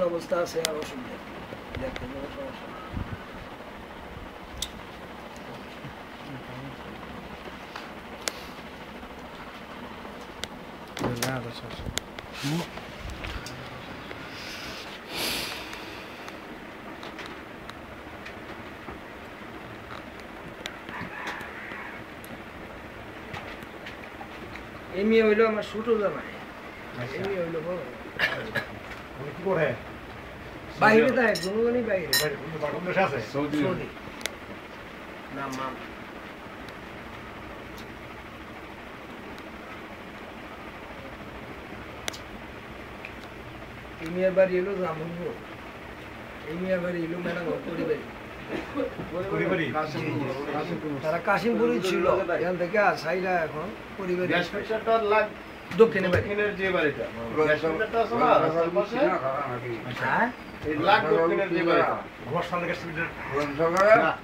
অবস্থা আছে আর অসুবিধা দেখতে এমনি হইলো আমার ছোট জামাই এমনি হইলো বড় কি করে বাইরে তাই গুনগুনি বাইরে কোন দেশে আছে সৌদি না মাম এমিয়ার বাড়ি এলো জামুনপুর এমিয়ার বাড়ি এলো মেনাগড় পরিবারি তারা কাশিমপুরই ছিল এখান থেকে সাইরা এখন পরিবারি দক্ষিণে দক্ষিণের যে বাড়িটা হ্যাঁ এই লাখ দক্ষিণের যে বাড়িটা